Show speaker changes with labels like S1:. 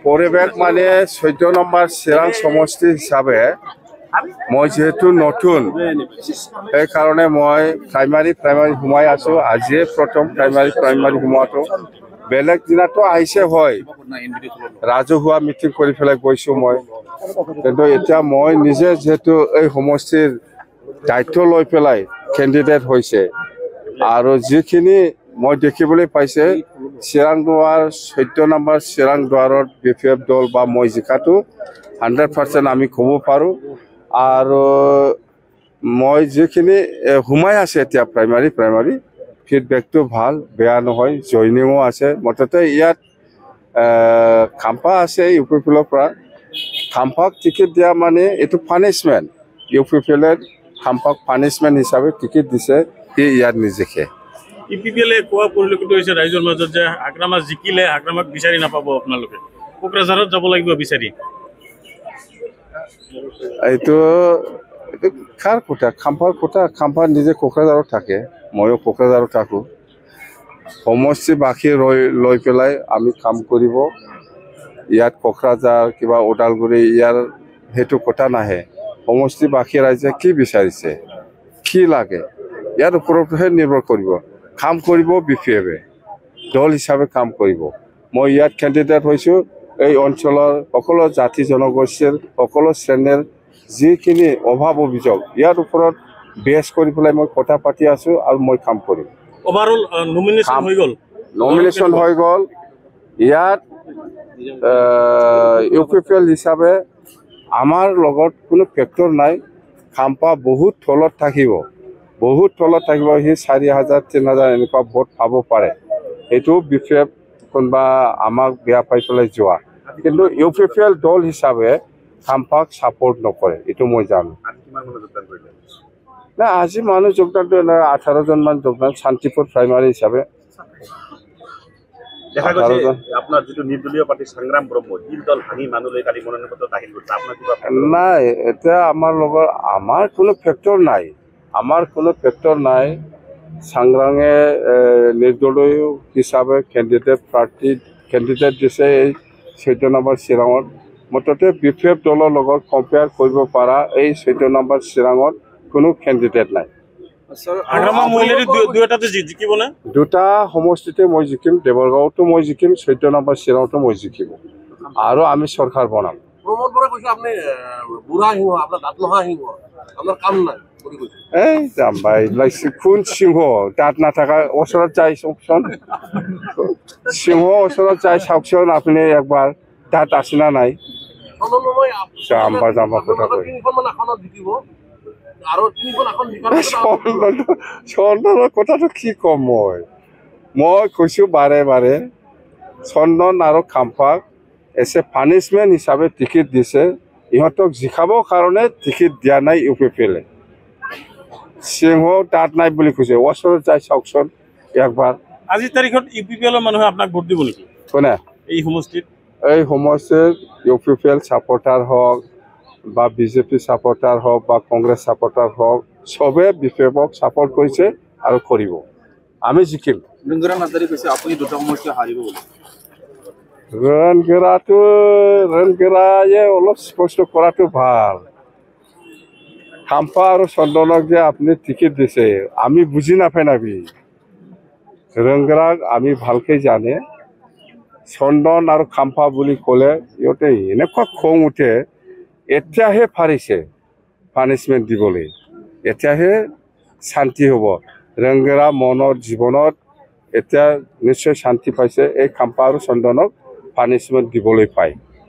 S1: পৰিৱেশ মানে 14 নম্বৰ চিৰাং সমষ্টি হিচাপে মই যেহেতু নতুন এই কাৰণে মই প্ৰাইমাৰী সোমাই আছো আজিয়ে প্ৰথম প্ৰাইমাৰী সোমোৱাটো বেলেগ দিনাটো আহিছে হয় ৰাজহুৱা মিটিং কৰি পেলাই গৈছো মই কিন্তু এতিয়া মই নিজে যেহেতু এই সমষ্টিৰ দায়িত্ব লৈ পেলাই কেণ্ডিডেট হৈছে আৰু যিখিনি মই দেখিবলৈ পাইছে চিৰাং দুৱাৰ 14 নম্বৰ চিৰাং দুৱাৰত বিপিএফ দল বা মই জিকাটো 100% আমি ক'ব পাৰো আৰু মই যিখিনি সোমাই আছে এতিয়া প্ৰাইমাৰী ফিডবেকটো ভাল বেয়া নহয় জইনিংও আছে মততে ইয়াত খাম্পা আছে ইউপিপিএলৰ পৰা খাম্পাক টিকেট দিয়া মানে এইটো পানিশমেণ্ট ইউপিপিএলৰ খাম্পাক পানিশমেণ্ট হিচাপে টিকেট দিছে ইয়াত নিজেকে
S2: ইপিপিএলে কোৱা পৰিলক্ষিত হৈছে ৰাইজৰ মাজত যে আগ্ৰামা জিকিলে আগ্ৰামাক বিচাৰি নাপাব আপোনালোকে কোকৰাঝাৰত যাব লাগিব বিচাৰি
S1: এইটো খাৰ কোটা খাম্পাৰ নিজে কোকৰাঝাৰত থাকে ময়ো কোকৰাঝাৰত থাকো সমষ্টি বাকী লৈ পেলাই আমি কাম কৰিব ইয়াত কোকৰাঝাৰ কিবা ওদালগুৰি ইয়াৰ হেতু কথা নাহে সমষ্টি বাকী ৰাইজে কি বিচাৰিছে কি লাগে ইয়াৰ ওপৰতহে নিৰ্ভৰ কৰিব কাম কৰিব বিপিএফে দল হিচাপে কাম কৰিব মই ইয়াত কেণ্ডিডেট হৈছো এই অঞ্চলৰ সকলো জাতি জনগোষ্ঠীৰ সকলো শ্ৰেণীৰ যিখিনি অভাৱ অভিযোগ ইয়াৰ ওপৰত বেছ কৰি পেলাই মই কথা পাতি আছো আৰু মই কাম কৰিম
S2: ওভাৰঅল নমিনেশ্যন
S1: হৈ গ'ল ইয়াত ইউপিপিএল হিচাপে আমাৰ লগত কোনো ফেক্টৰ নাই খাম্পা বহুত তলত থাকিব সি 4,000 3,000 এনেকুৱা ভোট পাব পাৰে এইটো বিপিএফ কোনোবা আমাক বেয়া পাই পেলাই যোৱা কিন্তু ইউপিপিএল দল হিচাপে খাম্পাক ছাপোৰ্ট নকৰে এইটো মই জানো না আজি মানুহ যোগদানটো 18 জন মান যোগদান শান্তিপুৰ প্ৰাইমাৰী হিচাপে
S2: দেখা গৈছে আপোনাৰ যেটো নিৰ্দলীয় পাৰ্টি সংগ্ৰাম ব্ৰহ্ম দিল দল ভাঙি মানুলৈ কালি মনোনয়ন পত্ৰ দাখিল কৰিছে আপোনাৰ কিবা
S1: নাই এটা আমাৰ কোনো ফেক্টৰ নাই সংগ্ৰামে নিৰ্দলীয় হিচাপে কেণ্ডিডেট দিছে এই 14 নম্বৰ চিৰাঙত মততে বিপিএফ দলৰ লগত কম্পেয়াৰ কৰিব পৰা এই 14 নম্বৰ চিৰাঙত কোনো কেণ্ডিডেট নাই দুটা সমষ্টিতে মই জিকিম দেৱৰগাঁৱতো মই জিকিম 14 নম্বৰ চিৰাঙতো মই জিকিম আৰু আমি চৰকাৰ বনাম
S3: প্ৰমোদ বৰা কৈছে আপুনি বুঢ়া সিংহ আপোনাৰ দাঁত নহা সিংহ আপোনাৰ কাম নাই
S1: এই জাম্বাই লাইছে কোন সিংহ দাঁত নাথাকা ওচৰত যাই চাওকচোন সিংহ ওচৰত যাই চাওকচোন আপুনি একবাৰ দাঁত আছে না নাই জাম্বা কথা কৈ চন্দনৰ কথাটো কি কম মই কৈছো বাৰে চন্দন আৰু খাম্পাক এছে পানিশমেণ্ট হিচাপে টিকেট দিছে ইহঁতক জিকাবৰ কাৰণে টিকেট দিয়া নাই ইউপিপিএলে সিংহ দাঁত নাই বুলি কৈছে ওচৰত যাই চাওকচোন একবাৰ
S2: আজিৰ তাৰিখত ইউপিপিএলৰ মানুহে আপোনাক ভোট দিব নেকি
S1: কোনে
S2: এই সমষ্টিত
S1: ইউপিপিএল ছাপোৰ্টাৰ হওক বা বিজেপি ছাপোৰ্টাৰ হওক বা কংগ্ৰেছ ছাপোৰ্টাৰ হওক চবে বিপিএফক ছাপোৰ্ট কৰিছে আৰু কৰিব আমি জিকিম ৰণগেৰায়ে অলপ স্পষ্ট কৰাটো ভাল খাম্পা আৰু চন্দনক যে আপুনি টিকেট দিছে আমি বুজি নাপাই ৰণগেৰাক আমি ভালকে জানে চন্দন আৰু খাম্পা বুলি ক'লে ইহঁতে এনেকুৱা খং উঠে এতিয়াহে পাৰিছে পানিশমেণ্ট দিবলৈ এতিয়াহে শান্তি হ'ব ৰণগেৰা মনৰ জীৱনত এতিয়া নিশ্চয় শান্তি পাইছে এই খাম্পা আৰু চন্দনক পানিশমেণ্ট দিবলৈ পায়